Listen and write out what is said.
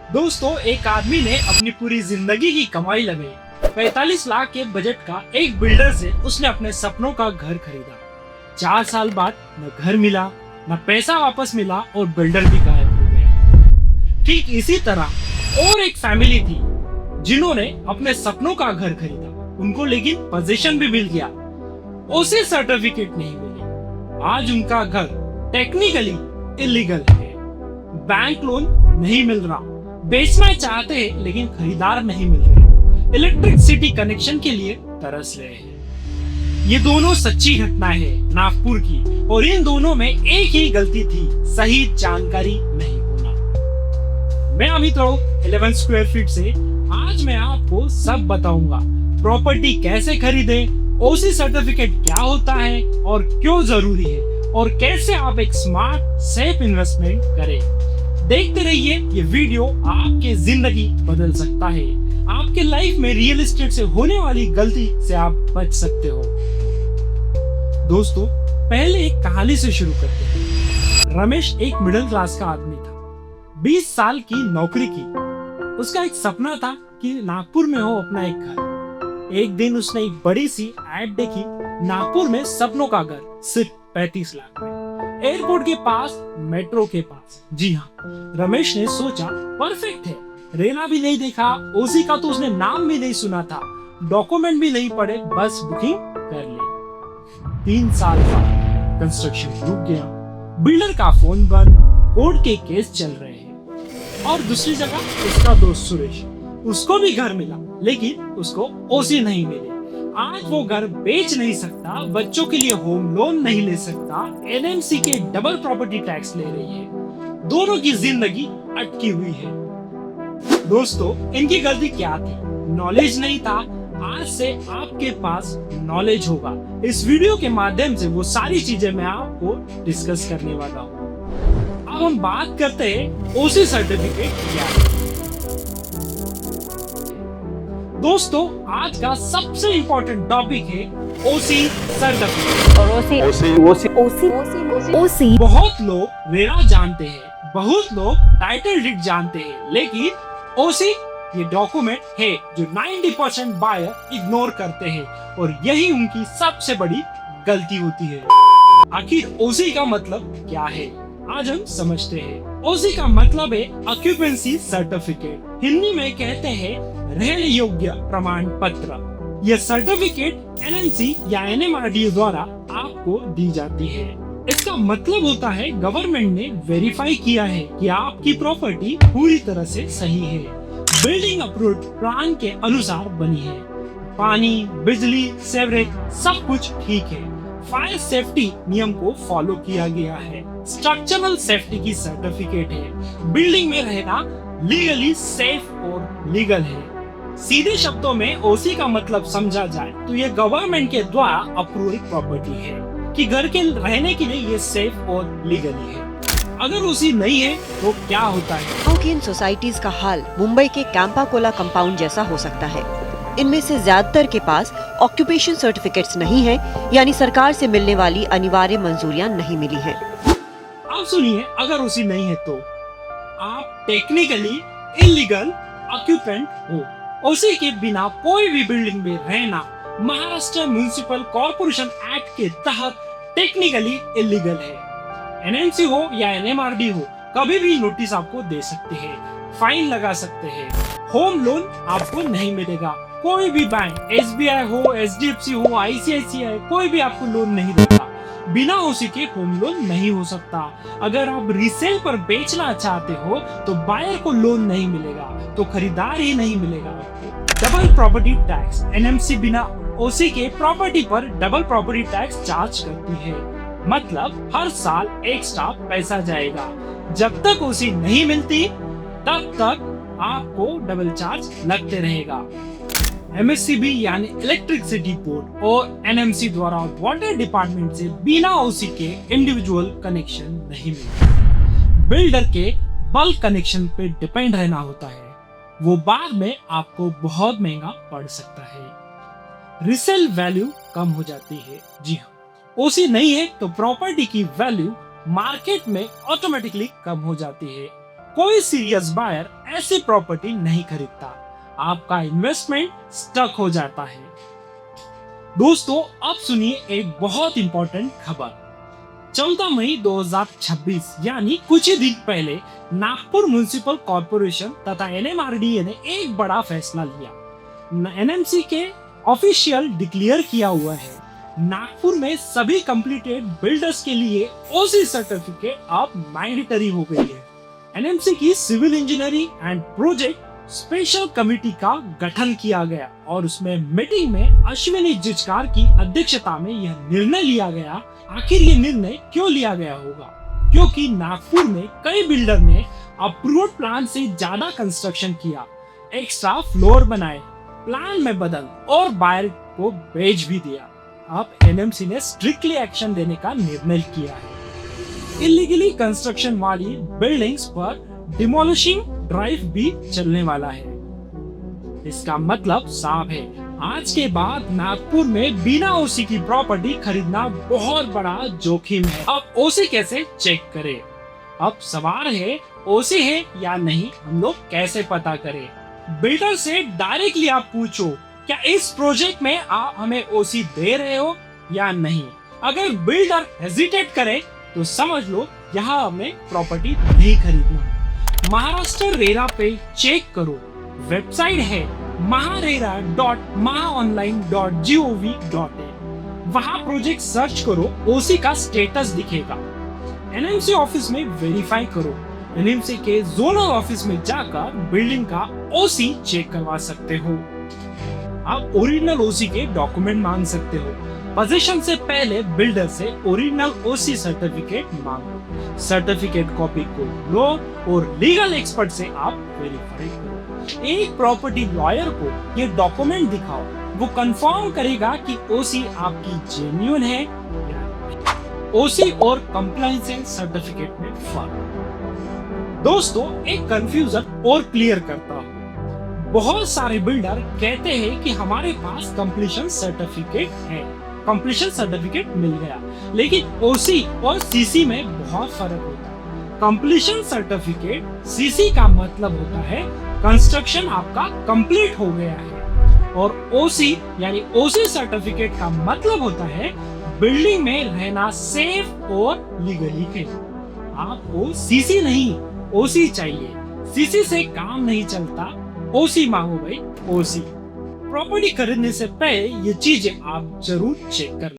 दोस्तों, एक आदमी ने अपनी पूरी जिंदगी की कमाई लगाई 45 लाख के बजट का एक बिल्डर से उसने अपने सपनों का घर खरीदा। 4 साल बाद न घर मिला, न पैसा वापस मिला और बिल्डर भी गायब हो गया। ठीक इसी तरह और एक फैमिली थी जिन्होंने अपने सपनों का घर खरीदा, उनको लेकिन पोजीशन भी मिल गया, उसे सर्टिफिकेट नहीं मिली। आज उनका घर टेक्निकली इलीगल है, बैंक लोन नहीं मिल रहा, बेचना चाहते हैं लेकिन खरीदार नहीं मिल रहे, इलेक्ट्रिसिटी कनेक्शन के लिए तरस रहे हैं। ये दोनों सच्ची घटना है नागपुर की, और इन दोनों में एक ही गलती थी, सही जानकारी नहीं होना। मैं अमित राव 11 स्क्वायर फीट से आज मैं आपको सब बताऊंगा। प्रॉपर्टी कैसे खरीदे, ओसी सर्टिफिकेट क्या होता है और क्यों जरूरी है, और कैसे आप एक स्मार्ट सेफ इन्वेस्टमेंट करें। देखते रहिए, ये वीडियो आपकी जिंदगी बदल सकता है। आपके लाइफ में रियल एस्टेट से होने वाली गलती से आप बच सकते हो। दोस्तों, पहले एक कहानी से शुरू करते हैं। रमेश एक मिडिल क्लास का आदमी था, 20 साल की नौकरी की। उसका एक सपना था कि नागपुर में हो अपना एक घर। एक दिन उसने एक बड़ी सी ऐड देखी, नागपुर में सपनों का घर सिर्फ 35 लाख में, एयरपोर्ट के पास, मेट्रो के पास। जी हाँ, रमेश ने सोचा परफेक्ट है। रेना भी नहीं देखा, ओसी का तो उसने नाम भी नहीं सुना था, डॉक्यूमेंट भी नहीं पढ़े, बस बुकिंग कर ली। 3 साल बाद कंस्ट्रक्शन रुक गया, बिल्डर का फोन बंद, कोर्ट के केस चल रहे हैं। और दूसरी जगह उसका दोस्त सुरेश, उसको भी घर मिला लेकिन उसको ओसी नहीं मिली। आज वो घर बेच नहीं सकता, बच्चों के लिए होम लोन नहीं ले सकता, एनएमसी के डबल प्रॉपर्टी टैक्स ले रही है। दोनों की जिंदगी अटकी हुई है। दोस्तों, इनकी गलती क्या थी? नॉलेज नहीं था। आज से आपके पास नॉलेज होगा। इस वीडियो के माध्यम से वो सारी चीजें मैं आपको डिस्कस करने वाला हूँ। अब हम बात करते हैं ओसी सर्टिफिकेट क्या है। दोस्तों, आज का सबसे इम्पोर्टेंट टॉपिक है ओसी सर्टिफिकेट। और ओसी बहुत लोग रेरा जानते हैं, बहुत लोग टाइटल डीड जानते हैं, लेकिन ओसी ये डॉक्यूमेंट है जो 90% बायर इग्नोर करते हैं, और यही उनकी सबसे बड़ी गलती होती है। आखिर ओसी का मतलब क्या है, आज हम समझते हैं। ओसी का मतलब है ऑक्यूपेंसी सर्टिफिकेट, हिंदी में कहते हैं रहने योग्य प्रमाण पत्र। यह सर्टिफिकेट एनएमसी या एनएमआरडीए द्वारा आपको दी जाती है। इसका मतलब होता है गवर्नमेंट ने वेरीफाई किया है कि आपकी प्रॉपर्टी पूरी तरह से सही है, बिल्डिंग अप्रूव्ड प्लान के अनुसार बनी है, पानी, बिजली, सीवरेज सब कुछ ठीक है, फायर सेफ्टी नियम को फॉलो किया गया है, स्ट्रक्चरल सेफ्टी की सर्टिफिकेट है, बिल्डिंग में रहना लीगली सेफ और लीगल है। सीधे शब्दों में ओसी का मतलब समझा जाए तो ये गवर्नमेंट के द्वारा अप्रूव्ड प्रॉपर्टी है कि घर के रहने के लिए ये सेफ और लीगली है। अगर ओसी नहीं है तो क्या होता है? क्योंकि इन सोसाइटीज का हाल मुंबई के कैंपा कोला कंपाउंड जैसा हो सकता है। इनमें से ज्यादातर के पास ऑक्यूपेशन सर्टिफिकेट्स नहीं है, यानी सरकार से मिलने वाली अनिवार्य मंजूरियां नहीं मिली हैं। अब सुनिए, अगर ओसी नहीं है तो आप टेक्निकली इलीगल ऑक्यूपेंट हो। ओसी के बिना कोई भी बिल्डिंग में रहना महाराष्ट्र म्युनिसिपल कॉर्पोरेशन एक्ट के तहत टेक्निकली इलीगल है। एनएमसी हो या एनएमआरडी हो, कभी भी नोटिस आपको दे सकते हैं, फाइन लगा सकते हैं, होम लोन आपको नहीं मिलेगा। कोई भी बैंक, एसबीआई हो, एचडीएफसी हो, आईसीआईसीआई, कोई भी आपको लोन नहीं देगा। बिना ओसी के होम लोन नहीं हो सकता। अगर आप रीसेल पर बेचना चाहते हो तो बायर को लोन नहीं मिलेगा, तो खरीदार ही नहीं मिलेगा। डबल प्रॉपर्टी टैक्स, एनएमसी बिना ओसी के प्रॉपर्टी पर डबल प्रॉपर्टी टैक्स चार्ज करती है। मतलब हर साल एक्स्ट्रा पैसा जाएगा। जब तक ओसी नहीं मिलती तब तक आपको डबल चार्ज लगते रहेगा। एमएससीबी यानी इलेक्ट्रिसिटी बोर्ड और एनएमसी द्वारा वाटर डिपार्टमेंट से बिना ओसी के इंडिविजुअल कनेक्शन नहीं मिलता। बिल्डर के बल्क कनेक्शन पे डिपेंड रहना होता है, वो बाद में आपको बहुत महंगा पड़ सकता है। रिसेल वैल्यू कम हो जाती है। जी हाँ, ओसी नहीं है तो प्रॉपर्टी की वैल्यू मार्केट में ऑटोमेटिकली कम हो जाती है। कोई सीरियस बायर ऐसी प्रॉपर्टी नहीं खरीदता, आपका इन्वेस्टमेंट स्टक हो जाता है। दोस्तों अब सुनिए एक बहुत इंपॉर्टेंट खबर। 14 मई 2026 यानी कुछ ही दिन पहले नागपुर म्युनिसिपल कॉर्पोरेशन तथा NMRDA ने एक बड़ा फैसला लिया। NMC के ऑफिशियल डिक्लेयर किया हुआ है, नागपुर में सभी कंप्लीटेड बिल्डर्स के लिए OC सर्टिफिकेट अब मैंडेटरी हो गई है। NMC की civil engineering and project special committee का गठन किया गया और उसमें मीटिंग में अश्विनी जिचकार की अध्यक्षता में यह निर्णय लिया गया। आखिर ये निर्णय क्यों लिया गया होगा? क्योंकि नागपुर में कई बिल्डर ने अप्रूव्ड प्लान से ज्यादा कंस्ट्रक्शन किया, एक्स्ट्रा फ्लोर बनाए, प्लान में बदल और बायर को बेच भी दिया। अब NMC ने स्ट्रिक्टली एक्शन देने का निर्णय किया है। इलीगली कंस्ट्रक्शन वाली बिल्डिंग्स पर डिमोलिशिंग ड्राइव भी चलने वाला है। इसका मतलब साफ है, आज के बाद नागपुर में बिना OC की प्रॉपर्टी खरीदना बहुत बड़ा जोखिम है। अब OC कैसे चेक करें? अब सवाल है OC है या नहीं, हम लोग कैसे पता करें? बिल्डर से डायरेक्टली आप पूछो, क्या इस प्रोजेक्ट में आप हमें OC दे रहे हो या नहीं? अगर बिल्डर हेजिटेट करे तो समझ लो यहाँ हमें प्रॉपर्टी नहीं खरीदना। महाराष्ट्र रेरा पे चेक करो, वेबसाइट है maharera.mahaonline.gov.in। वहाँ प्रोजेक्ट सर्च करो, OC का स्टेटस दिखेगा। NMC ऑफिस में वेरीफाई करो, NMC के जोनल ऑफिस में जाकर बिल्डिंग का OC चेक करवा सकते हो। आप ओरिजिनल OC के डॉक्यूमेंट मांग सकते हो। पोजीशन से पहले बिल्डर से ओरिजिनल OC सर्टिफिकेट मांगो, सर्टिफिकेट कॉपी को लो और लीगल एक्सपर्ट से आप वेरीफाई करो। एक प्रॉपर्टी लॉयर को ये डॉक्यूमेंट दिखाओ, वो कंफर्म करेगा कि OC आपकी जेन्युइन है या नहीं। OC और कंप्लायंस सर्टिफिकेट में फर्क। दोस्तों एक कंफ्यूजन और क्लियर करता हूँ। बहुत सारे बिल्डर कहते हैं कि हमारे पास कंप्लीशन सर्टिफिकेट है, कंप्लीशन सर्टिफिकेट मिल गया, लेकिन OC और CC में बहुत फर्क होता है। कंप्लीशन सर्टिफिकेट CC का मतलब होता है कंस्ट्रक्शन आपका कंप्लीट हो गया है, और OC यानी OC सर्टिफिकेट का मतलब होता है बिल्डिंग में रहना सेफ और लीगली है। आपको CC नहीं OC चाहिए, CC से काम नहीं चलता, OC मांगो भाई OC। प्रॉपर्टी खरीदने से पहले ये चीजें आप जरूर चेक कर लें।